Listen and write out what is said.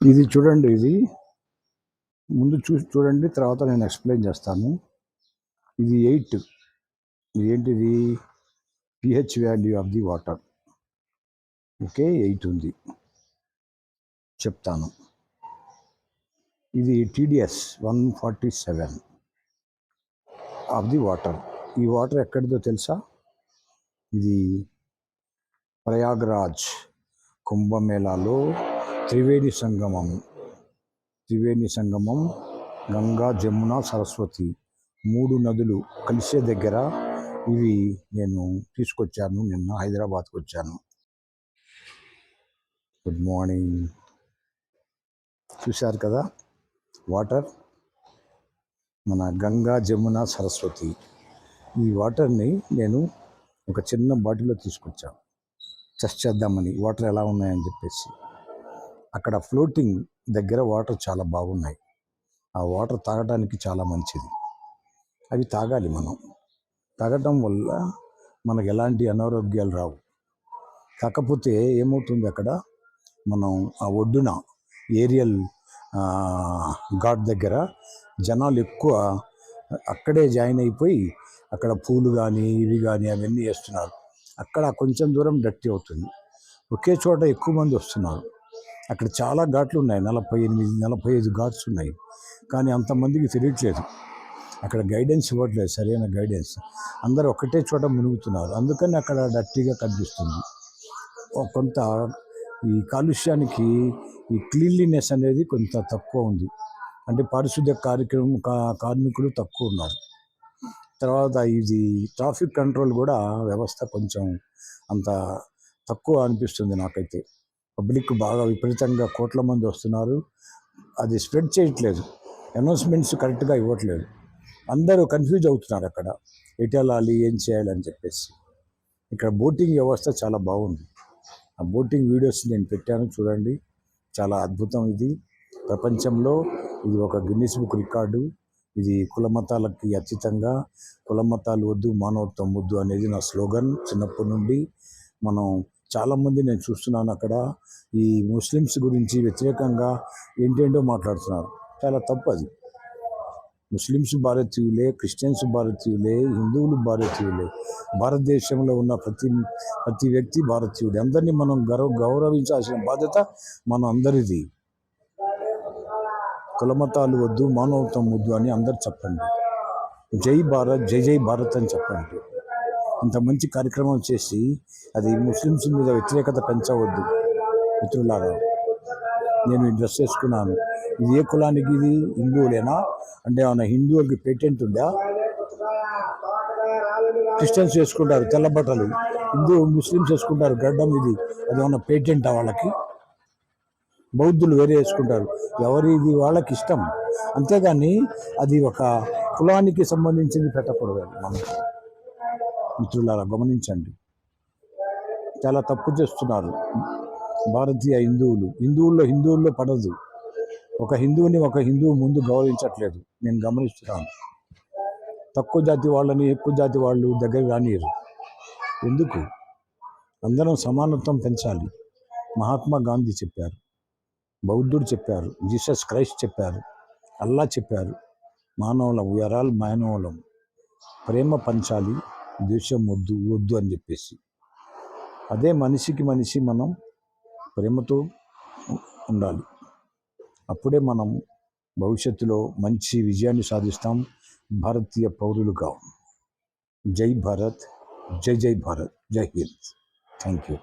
ఇది చూడండి, ఇది ముందు చూడండి, తర్వాత నేను ఎక్స్ప్లెయిన్ చేస్తాను. ఇది 8. ఇది ఏంటిది? pH value of the water. Okay, 8 ఉంది, చెప్తాను. ఇది TDS 147 ఆఫ్ ది వాటర్. ఈ వాటర్ ఎక్కడిదో తెలుసా? ఇది ప్రయాగ్రాజ్ కుంభమేళాలో త్రివేణి సంగమం గంగా, జమున, సరస్వతి 3 నదులు కలిసే దగ్గర ఇవి నేను తీసుకొచ్చాను. నిన్న హైదరాబాద్కి వచ్చాను. Good morning. చూశారు కదా వాటర్, మన గంగా, జమున, సరస్వతి. ఈ వాటర్ని నేను ఒక చిన్న బాటిల్లో తీసుకొచ్చాను, టెస్ట్ చేద్దామని వాటర్ ఎలా ఉన్నాయని చెప్పేసి. అక్కడ ఫ్లోటింగ్ దగ్గర వాటర్ చాలా బాగున్నాయి. ఆ వాటర్ తాగడానికి చాలా మంచిది. అవి తాగాలి మనం. తాగటం వల్ల మనకు ఎలాంటి అనారోగ్యాలు రావు. కాకపోతే ఏమవుతుంది, అక్కడ మనం ఆ ఒడ్డున ఏరియల్ ఘాట్ దగ్గర జనాలు ఎక్కువ అక్కడే జాయిన్ అయిపోయి అక్కడ పూలు కానీ ఇవి కానీ అవన్నీ వేస్తున్నారు. అక్కడ కొంచెం దూరం డర్టీ అవుతుంది. ఒకే చోట ఎక్కువ మంది వస్తున్నారు. అక్కడ చాలా ఘాట్లు ఉన్నాయి, 45 ఘాట్స్ ఉన్నాయి. కానీ అంతమందికి తెలియట్లేదు. అక్కడ గైడెన్స్ ఇవ్వట్లేదు, సరైన గైడెన్స్. అందరూ ఒకటే చోట మునుగుతున్నారు. అందుకని అక్కడ డర్టీగా కనిపిస్తుంది. కొంత ఈ కాలుష్యానికి ఈ క్లీన్లీనెస్ అనేది కొంత తక్కువ ఉంది. అంటే పారిశుద్ధ్య కార్మికులు తక్కువ ఉన్నారు. తర్వాత ఇది ట్రాఫిక్ కంట్రోల్ కూడా వ్యవస్థ కొంచెం అంత తక్కువ అనిపిస్తుంది నాకైతే. పబ్లిక్ బాగా విపరీతంగా కోట్ల మంది వస్తున్నారు. అది స్ప్రెడ్ చేయట్లేదు, అనౌన్స్మెంట్స్ కరెక్ట్గా ఇవ్వట్లేదు. అందరూ కన్ఫ్యూజ్ అవుతున్నారు అక్కడ ఎటు వెళ్ళాలి, ఏం చేయాలని చెప్పేసి. ఇక్కడ బోటింగ్ వ్యవస్థ చాలా బాగుంది. ఆ బోటింగ్ వీడియోస్ నేను పెట్టాను, చూడండి. చాలా అద్భుతం. ఇది ప్రపంచంలో ఇది ఒక గిన్నిస్ బుక్ రికార్డు. ఇది కులమతాలకి అతీతంగా, కులమతాలు వద్దు, మానవత్వం వద్దు అనేది నా స్లోగన్ చిన్నప్పటి నుండి. మనం చాలామంది నేను చూస్తున్నాను అక్కడ ఈ ముస్లిమ్స్ గురించి వ్యతిరేకంగా ఏంటేంటో మాట్లాడుతున్నారు. చాలా తప్పు అది. ముస్లిమ్స్ భారతీయులే, క్రిస్టియన్స్ భారతీయులే, హిందువులు భారతీయులే. భారతదేశంలో ఉన్న ప్రతి వ్యక్తి భారతీయుడే. అందరినీ మనం గౌరవించాల్సిన బాధ్యత మన అందరిది. కులమతాలు వద్దు, మానవత్వం వద్దు అని అందరు చెప్పండి. జై భారత్, జై జై భారత్ అని చెప్పండి. ఇంత మంచి కార్యక్రమం చేసి అది ముస్లిమ్స్ మీద వ్యతిరేకత పెంచవద్దు మిత్రులారా. నేను ఈ డ్రెస్ వేసుకున్నాను. ఇది ఏ కులానికి? ఇది హిందువులేనా? అంటే ఏమన్నా హిందువులకి పేటెంట్ ఉందా? క్రిస్టియన్స్ వేసుకుంటారు తెల్ల బట్టలు, ముస్లిమ్స్ వేసుకుంటారు గడ్డం. ఇది అది ఏమన్నా పేటెంటా వాళ్ళకి? బౌద్ధులు వేరే వేసుకుంటారు. ఎవరిది వాళ్ళకి ఇష్టం. అంతేగాని అది ఒక కులానికి సంబంధించింది పెట్టకూడదు. మనం మిత్రులారా గమనించండి, చాలా తప్పు చేస్తున్నారు భారతీయ హిందువుల్లో పడదు. ఒక హిందువు ముందు గౌరవించట్లేదు, నేను గమనిస్తున్నాను. తక్కువ జాతి వాళ్ళని ఎక్కువ జాతి వాళ్ళు దగ్గర రానియరు. ఎందుకు? అందరం సమానత్వం పెంచాలి. మహాత్మా గాంధీ చెప్పారు, బౌద్ధుడు చెప్పారు, జీసస్ క్రైస్ట్ చెప్పారు, అల్లా చెప్పారు. మానవులం ప్రేమ పంచాలి, ద్వేషం వద్దు అని చెప్పేసి. అదే మనిషికి మనిషి మనం ప్రేమతో ఉండాలి. అప్పుడే మనం భవిష్యత్తులో మంచి విజయాన్ని సాధిస్తాం భారతీయ పౌరులుగా. జై భారత్, జై జై భారత్, జై హింద్. Thank you.